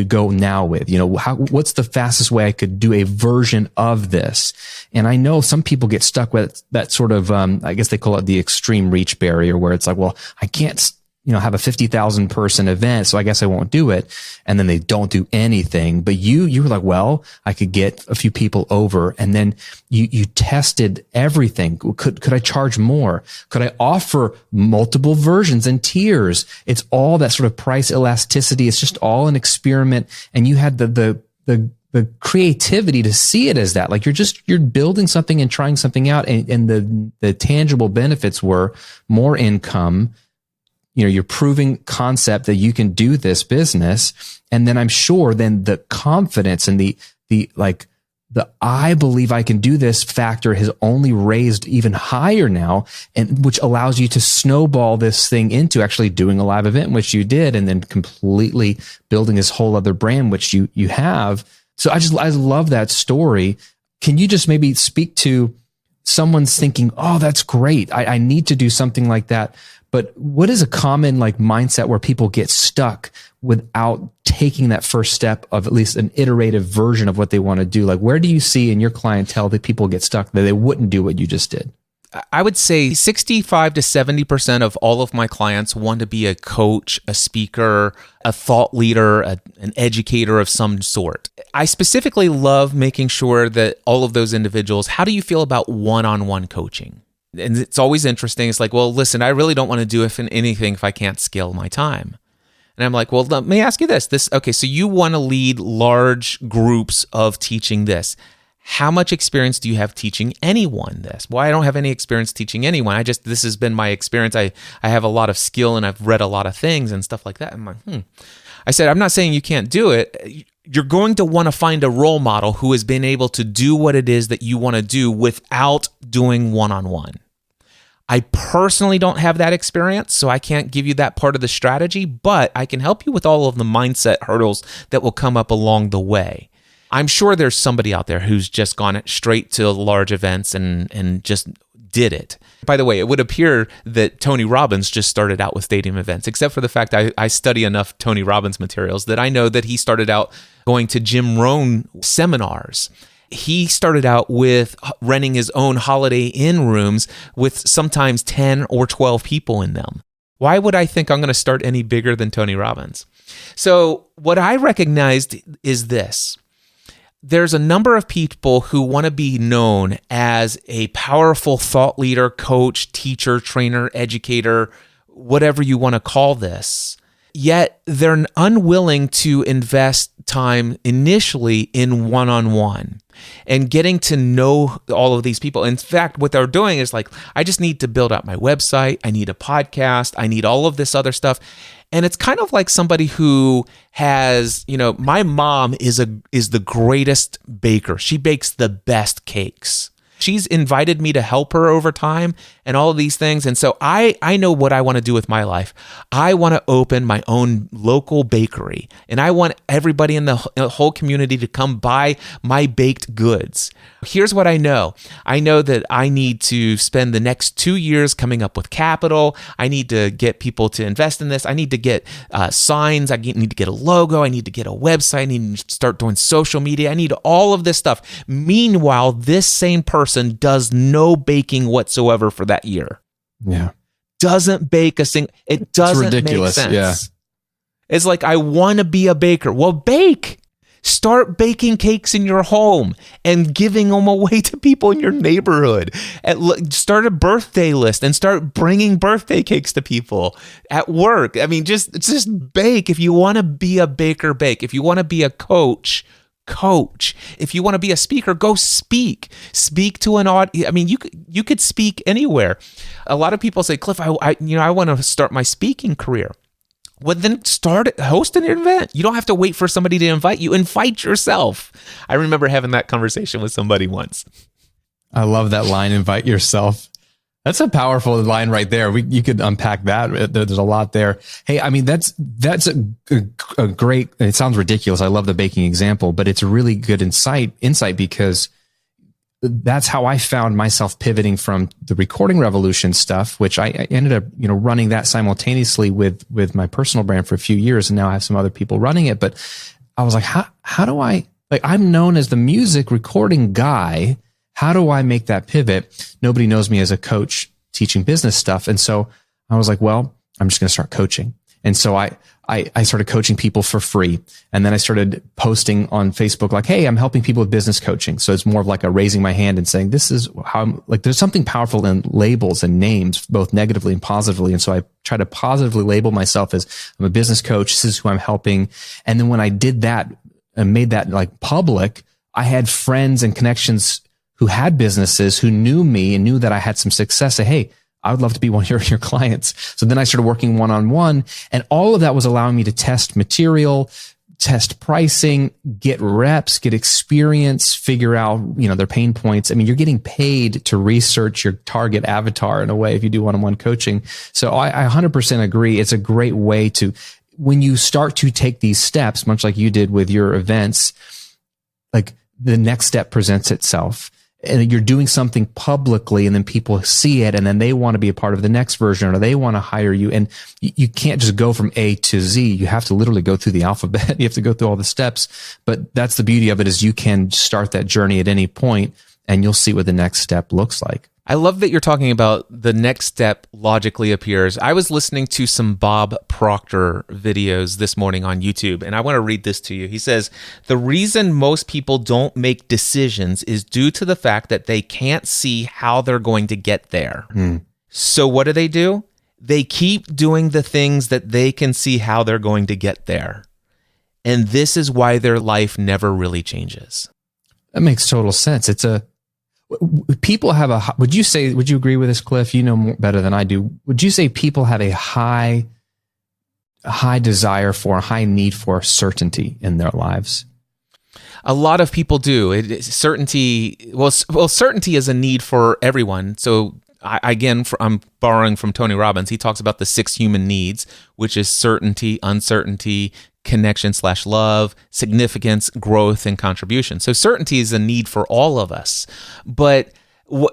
go now with. What's the fastest way I could do a version of this? And I know some people get stuck with that sort of, I guess they call it the extreme reach barrier, where it's like, well, I can't, have a 50,000 person event, so I guess I won't do it. And then they don't do anything. But you were like, well, I could get a few people over. And then you tested everything. Could I charge more? Could I offer multiple versions and tiers? It's all that sort of price elasticity. It's just all an experiment. And you had the creativity to see it as that. Like you're building something and trying something out. And the tangible benefits were more income. You're proving concept that you can do this business. And then I'm sure then the confidence and the I believe I can do this factor has only raised even higher now, and which allows you to snowball this thing into actually doing a live event, which you did, and then completely building this whole other brand, which you have. So I love that story. Can you just maybe speak to someone's thinking, oh, that's great. I need to do something like that. But what is a common mindset where people get stuck without taking that first step of at least an iterative version of what they want to do? Where do you see in your clientele that people get stuck that they wouldn't do what you just did? I would say 65 to 70% of all of my clients want to be a coach, a speaker, a thought leader, an educator of some sort. I specifically love making sure that all of those individuals, how do you feel about one-on-one coaching? And it's always interesting. It's like, well, listen, I really don't want to do anything if I can't scale my time. And I'm like, well, let me ask you this. Okay, so you want to lead large groups of teaching this. How much experience do you have teaching anyone this? Well, I don't have any experience teaching anyone. This has been my experience. I have a lot of skill and I've read a lot of things and stuff like that. I'm like, I said, I'm not saying you can't do it. You're going to want to find a role model who has been able to do what it is that you want to do without doing one-on-one. I personally don't have that experience, so I can't give you that part of the strategy, but I can help you with all of the mindset hurdles that will come up along the way. I'm sure there's somebody out there who's just gone straight to large events and just did it. By the way, it would appear that Tony Robbins just started out with stadium events, except for the fact I study enough Tony Robbins materials that I know that he started out going to Jim Rohn seminars. He started out with renting his own Holiday Inn rooms with sometimes 10 or 12 people in them. Why would I think I'm going to start any bigger than Tony Robbins? So what I recognized is this. There's a number of people who want to be known as a powerful thought leader, coach, teacher, trainer, educator, whatever you want to call this. Yet they're unwilling to invest time initially in one-on-one and getting to know all of these people. In fact, what they're doing is I just need to build out my website. I need a podcast. I need all of this other stuff. And it's kind of like somebody who has, my mom is the greatest baker. She bakes the best cakes. She's invited me to help her over time and all of these things. And so I know what I want to do with my life. I want to open my own local bakery, and I want everybody in the whole community to come buy my baked goods. Here's what I know. I know that I need to spend the next 2 years coming up with capital. I need to get people to invest in this. I need to get signs. I need to get a logo. I need to get a website. I need to start doing social media. I need all of this stuff. Meanwhile, this same person does no baking whatsoever for that year. Yeah. Doesn't bake a single, it doesn't make sense. Yeah. It's like, I want to be a baker. Well, bake. Start baking cakes in your home and giving them away to people in your neighborhood. Start a birthday list and start bringing birthday cakes to people at work. I mean, just bake. If you want to be a baker, bake. If you want to be a coach. If you want to be a speaker, go speak to an audience. I mean, you could speak anywhere. A lot of people say, Cliff, I want to start my speaking career. Well, then host an event. You don't have to wait for somebody to invite you. Invite yourself. I remember having that conversation with somebody once. I love that line, invite yourself. That's a powerful line right there. You could unpack that. There's a lot there. Hey, I mean, that's a great, it sounds ridiculous. I love the baking example, but it's a really good insight because that's how I found myself pivoting from the recording revolution stuff, which I ended up, running that simultaneously with my personal brand for a few years. And now I have some other people running it. But I was like, how do I'm known as the music recording guy. How do I make that pivot? Nobody knows me as a coach teaching business stuff. And so I was like, well, I'm just going to start coaching. And so I started coaching people for free. And then I started posting on Facebook like, hey, I'm helping people with business coaching. So it's more of like a raising my hand and saying, this is how I'm like, there's something powerful in labels and names, both negatively and positively. And so I try to positively label myself as I'm a business coach. This is who I'm helping. And then when I did that and made that like public, I had friends and connections who had businesses who knew me and knew that I had some success. Say, hey, I would love to be one of your clients. So then I started working one-on-one, and all of that was allowing me to test material, test pricing, get reps, get experience, figure out, their pain points. I mean, you're getting paid to research your target avatar in a way if you do one-on-one coaching. So I 100% agree. It's a great way to, when you start to take these steps, much like you did with your events, like the next step presents itself. And you're doing something publicly, and then people see it, and then they want to be a part of the next version, or they want to hire you. And you can't just go from A to Z. You have to literally go through the alphabet. You have to go through all the steps. But that's the beauty of it, is you can start that journey at any point, and you'll see what the next step looks like. I love that you're talking about the next step logically appears. I was listening to some Bob Proctor videos this morning on YouTube, and I want to read this to you. He says, the reason most people don't make decisions is due to the fact that they can't see how they're going to get there. So what do? They keep doing the things that they can see how they're going to get there. And this is why their life never really changes. That makes total sense. People have would you agree with this, Cliff? You know more, better than I do. Would you say people have a high desire for, a high need for certainty in their lives? A lot of people do. Certainty is a need for everyone. So I'm borrowing from Tony Robbins. He talks about the 6 human needs, which is certainty, uncertainty, connection/love, significance, growth, and contribution. So certainty is a need for all of us. But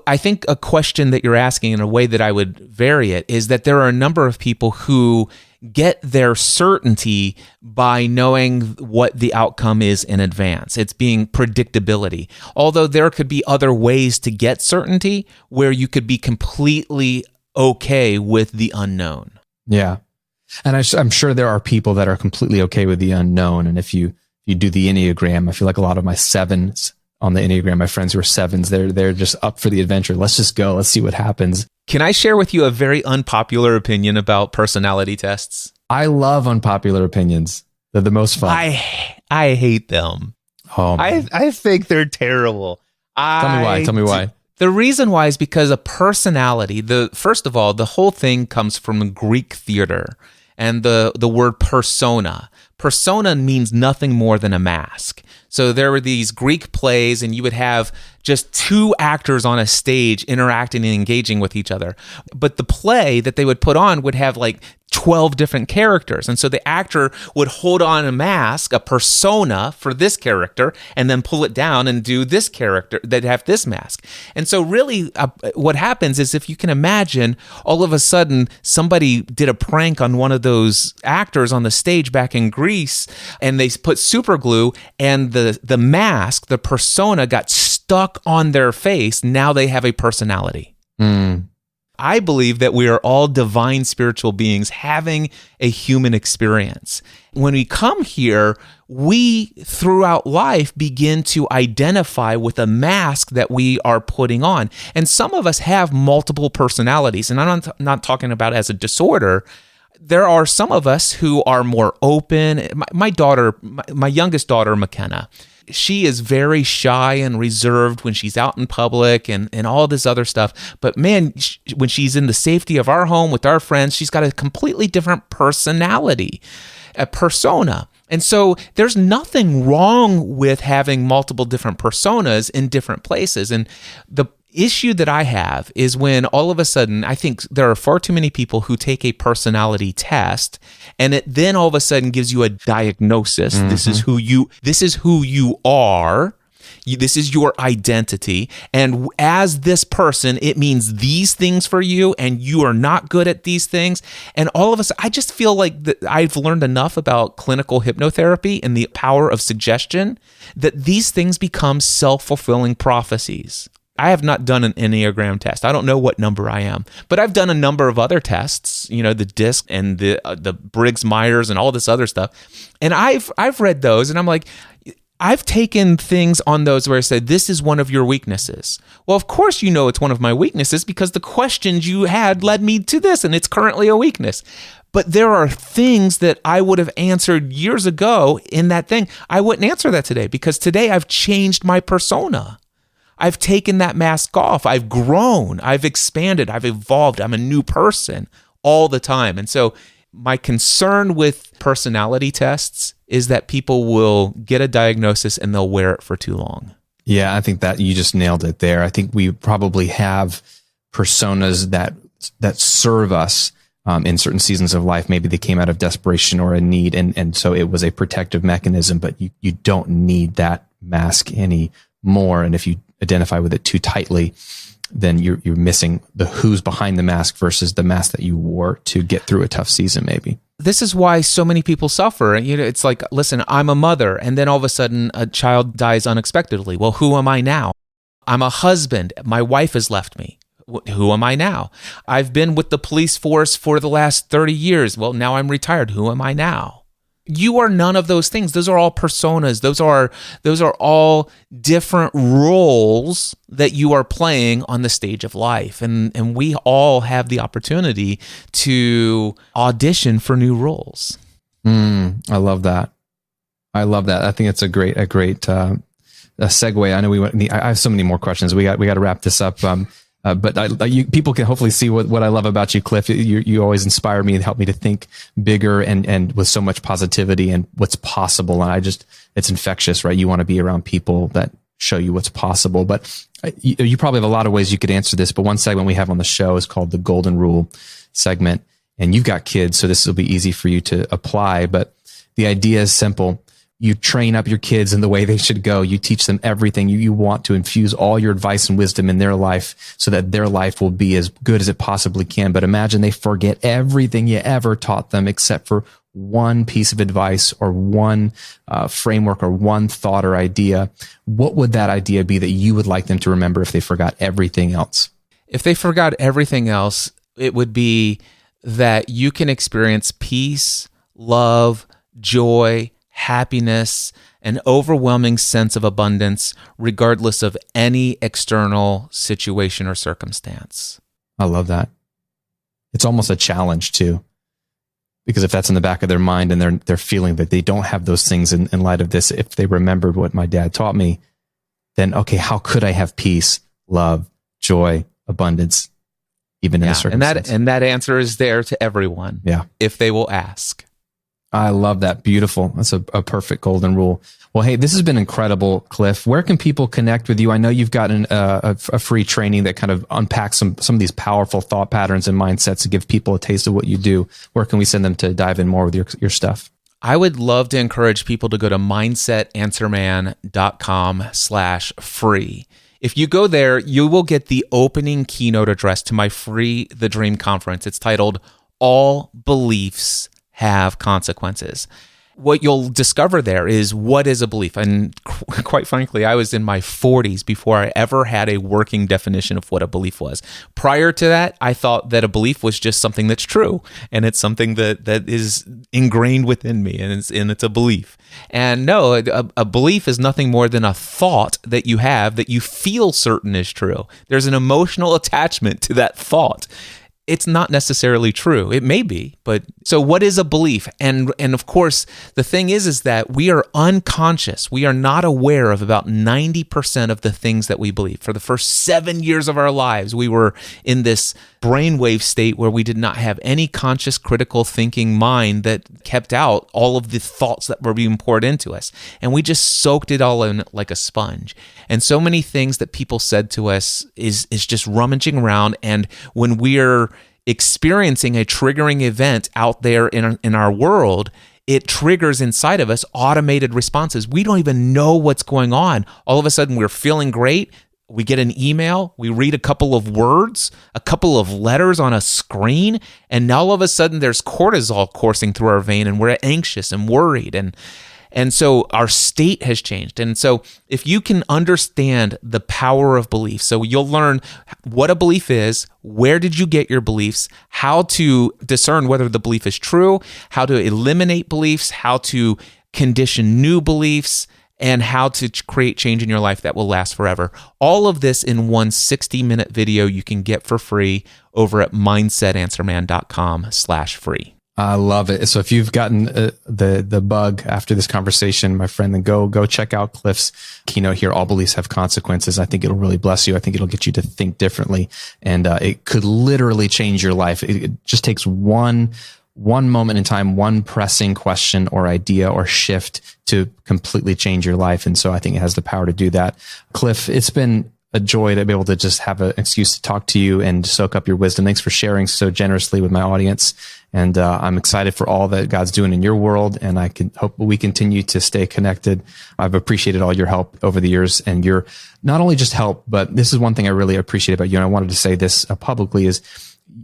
I think a question that you're asking, in a way that I would vary it, is that there are a number of people who get their certainty by knowing what the outcome is in advance. It's being predictability. Although there could be other ways to get certainty where you could be completely okay with the unknown. Yeah. And I'm sure there are people that are completely okay with the unknown. And if you do the Enneagram, I feel like a lot of my 7s on the Enneagram, my friends who are 7s, they're just up for the adventure. Let's just go. Let's see what happens. Can I share with you a very unpopular opinion about personality tests? I love unpopular opinions. They're the most fun. I hate them. Oh, I think they're terrible. Tell me why. The reason why is because a personality, first of all, the whole thing comes from Greek theater and the word persona. Persona means nothing more than a mask. So there were these Greek plays, and you would have just 2 actors on a stage interacting and engaging with each other. But the play that they would put on would have like 12 different characters. And so the actor would hold on a mask, a persona for this character, and then pull it down and do this character that have this mask. And so really what happens is, if you can imagine, all of a sudden somebody did a prank on one of those actors on the stage back in Greece, and they put super glue, and the mask, the persona, got stuck on their face. Now they have a personality. I believe that we are all divine spiritual beings having a human experience. When we come here, we, throughout life, begin to identify with a mask that we are putting on. And some of us have multiple personalities. And I'm not talking about as a disorder. there are some of us who are more open. My daughter, my youngest daughter, McKenna, she is very shy and reserved when she's out in public and all this other stuff. But man, when she's in the safety of our home with our friends, she's got a completely different personality, a persona. And so there's nothing wrong with having multiple different personas in different places. And the issue that I have is when all of a sudden, I think there are far too many people who take a personality test and it then all of a sudden gives you a diagnosis. Mm-hmm. This is who you are. This is your identity. And as this person, it means these things for you and you are not good at these things. And all of a sudden, I just feel like that I've learned enough about clinical hypnotherapy and the power of suggestion that these things become self-fulfilling prophecies. I have not done an Enneagram test. I don't know what number I am, but I've done a number of other tests, the DISC and the Briggs-Myers and all this other stuff. And I've read those and I'm like, I've taken things on those where I said, this is one of your weaknesses. Well, of course, it's one of my weaknesses because the questions you had led me to this and it's currently a weakness. But there are things that I would have answered years ago in that thing. I wouldn't answer that today because today I've changed my persona. I've taken that mask off. I've grown. I've expanded. I've evolved. I'm a new person all the time. And so my concern with personality tests is that people will get a diagnosis and they'll wear it for too long. Yeah, I think that you just nailed it there. I think we probably have personas that serve us in certain seasons of life. Maybe they came out of desperation or a need, and so it was a protective mechanism, but you don't need that mask anymore. And if you identify with it too tightly, then you're missing the who's behind the mask versus the mask that you wore to get through a tough season, maybe. This is why so many people suffer. It's like, listen, I'm a mother, and then all of a sudden a child dies unexpectedly. Well, who am I now? I'm a husband. My wife has left me. Who am I now? I've been with the police force for the last 30 years. Well, now I'm retired. Who am I now? You are none of those things. Those are all personas. Those are all different roles that you are playing on the stage of life. And we all have the opportunity to audition for new roles. I love that. I think it's a great segue. I know I have so many more questions. We got to wrap this up. But people can hopefully see what I love about you, Cliff. You always inspire me and help me to think bigger and with so much positivity and what's possible. And it's infectious, right? You want to be around people that show you what's possible. But you probably have a lot of ways you could answer this. But one segment we have on the show is called the Golden Rule segment. And you've got kids, so this will be easy for you to apply. But the idea is simple. You train up your kids in the way they should go. You teach them everything. You want to infuse all your advice and wisdom in their life so that their life will be as good as it possibly can. But imagine they forget everything you ever taught them except for one piece of advice or one framework or one thought or idea. What would that idea be that you would like them to remember if they forgot everything else? If they forgot everything else, it would be that you can experience peace, love, joy, happiness, an overwhelming sense of abundance, regardless of any external situation or circumstance. I love that. It's almost a challenge too, because if that's in the back of their mind and they're feeling that they don't have those things in light of this, if they remembered what my dad taught me, then okay, how could I have peace, love, joy, abundance, even in a circumstance? And that answer is there to everyone. Yeah, if they will ask. I love that. Beautiful. That's a perfect golden rule. Well, hey, this has been incredible, Cliff. Where can people connect with you? I know you've gotten a free training that kind of unpacks some of these powerful thought patterns and mindsets to give people a taste of what you do. Where can we send them to dive in more with your stuff? I would love to encourage people to go to mindsetanswerman.com/free. If you go there, you will get the opening keynote address to my free The Dream Conference. It's titled All Beliefs Have Consequences. What you'll discover there is what is a belief. And quite frankly, I was in my 40s before I ever had a working definition of what a belief was. Prior to that, I thought that a belief was just something that's true, and it's something that is ingrained within me, and it's a belief. And no, a belief is nothing more than a thought that you have that you feel certain is true. There's an emotional attachment to that thought. it's not necessarily true. It may be, but so what is a belief? And of course, the thing is that we are unconscious. We are not aware of about 90% of the things that we believe. For the first 7 years of our lives, we were in this brainwave state where we did not have any conscious critical thinking mind that kept out all of the thoughts that were being poured into us. And we just soaked it all in like a sponge. And so many things that people said to us is just rummaging around. And when we're experiencing a triggering event out there in our world, it triggers inside of us automated responses. We don't even know what's going on. All of a sudden, we're feeling great. We get an email, we read a couple of words, a couple of letters on a screen, and now all of a sudden there's cortisol coursing through our vein and we're anxious and worried. And so our state has changed. And so if you can understand the power of belief, so you'll learn what a belief is, where did you get your beliefs, how to discern whether the belief is true, how to eliminate beliefs, how to condition new beliefs, and how to create change in your life that will last forever. All of this in one 60-minute video you can get for free over at mindsetanswerman.com/free. I love it. So if you've gotten the bug after this conversation, my friend, then go check out Cliff's keynote here. All beliefs have consequences. I think it'll really bless you. I think it'll get you to think differently, and it could literally change your life. It just takes one moment in time, one pressing question or idea or shift to completely change your life. And so I think it has the power to do that. Cliff, it's been a joy to be able to just have an excuse to talk to you and soak up your wisdom. Thanks for sharing so generously with my audience. And I'm excited for all that God's doing in your world. And I can hope we continue to stay connected. I've appreciated all your help over the years, and your not only just help, but this is one thing I really appreciate about you. And I wanted to say this publicly is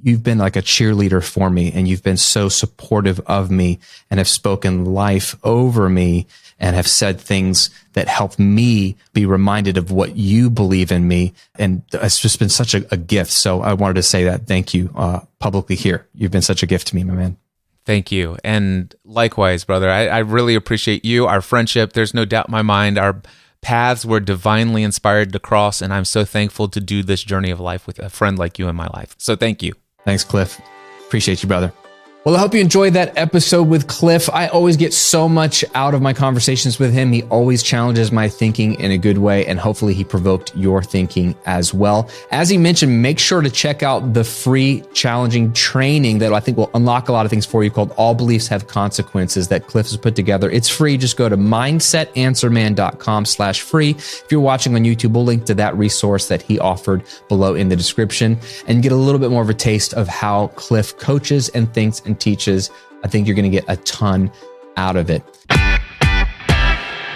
you've been like a cheerleader for me, and you've been so supportive of me and have spoken life over me and have said things that help me be reminded of what you believe in me. And it's just been such a gift. So I wanted to say that. Thank you publicly here. You've been such a gift to me, my man. Thank you. And likewise, brother, I really appreciate you, our friendship. There's no doubt in my mind our paths were divinely inspired to cross, and I'm so thankful to do this journey of life with a friend like you in my life. So thank you. Thanks, Cliff. Appreciate you, brother. Well, I hope you enjoyed that episode with Cliff. I always get so much out of my conversations with him. He always challenges my thinking in a good way, and hopefully he provoked your thinking as well. As he mentioned, make sure to check out the free challenging training that I think will unlock a lot of things for you called All Beliefs Have Consequences that Cliff has put together. It's free. Just go to mindsetanswerman.com/free. If you're watching on YouTube, we'll link to that resource that he offered below in the description and get a little bit more of a taste of how Cliff coaches and thinks and teaches. I think you're going to get a ton out of it.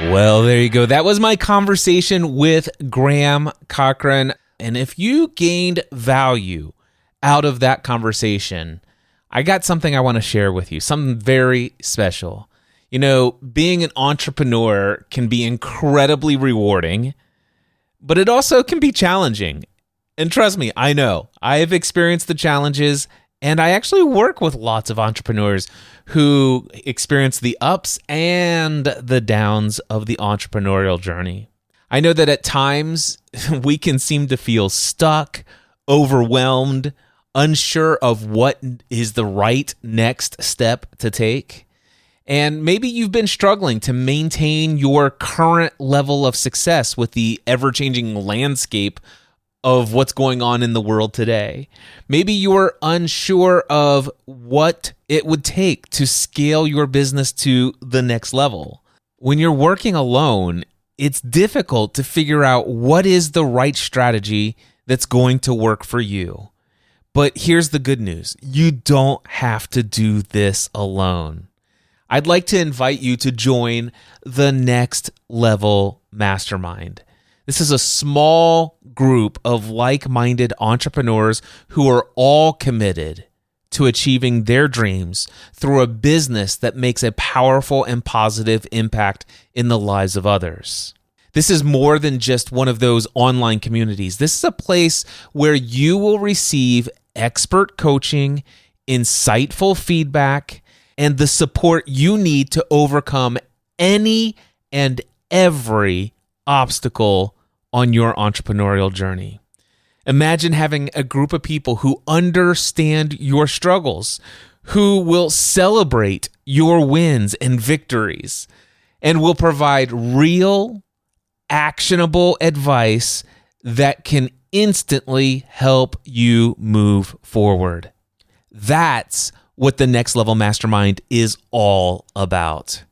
Well, there you go. That was my conversation with Graham Cochrane. And if you gained value out of that conversation, I got something I want to share with you, something very special. You know, being an entrepreneur can be incredibly rewarding, but it also can be challenging. And trust me, I know. I have experienced the challenges. And I actually work with lots of entrepreneurs who experience the ups and the downs of the entrepreneurial journey. I know that at times we can seem to feel stuck, overwhelmed, unsure of what is the right next step to take. And maybe you've been struggling to maintain your current level of success with the ever-changing landscape of what's going on in the world today. Maybe you're unsure of what it would take to scale your business to the next level. When you're working alone, it's difficult to figure out what is the right strategy that's going to work for you. But here's the good news. You don't have to do this alone. I'd like to invite you to join the Next Level Mastermind. This is a small group of like-minded entrepreneurs who are all committed to achieving their dreams through a business that makes a powerful and positive impact in the lives of others. This is more than just one of those online communities. This is a place where you will receive expert coaching, insightful feedback, and the support you need to overcome any and every obstacle on your entrepreneurial journey. Imagine having a group of people who understand your struggles, who will celebrate your wins and victories, and will provide real, actionable advice that can instantly help you move forward. That's what the Next Level Mastermind is all about.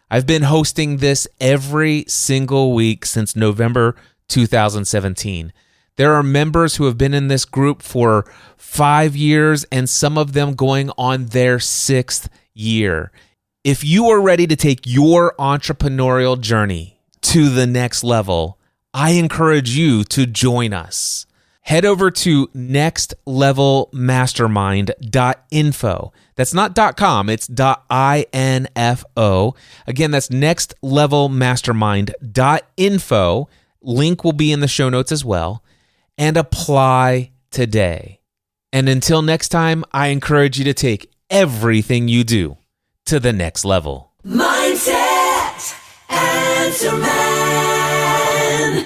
I've been hosting this every single week since November 2017. There are members who have been in this group for 5 years and some of them going on their 6th year. If you are ready to take your entrepreneurial journey to the next level, I encourage you to join us. Head over to nextlevelmastermind.info. That's not .com, it's .info. Again, that's nextlevelmastermind.info. Link will be in the show notes as well. And apply today. And until next time, I encourage you to take everything you do to the next level. Mindset Answer Man.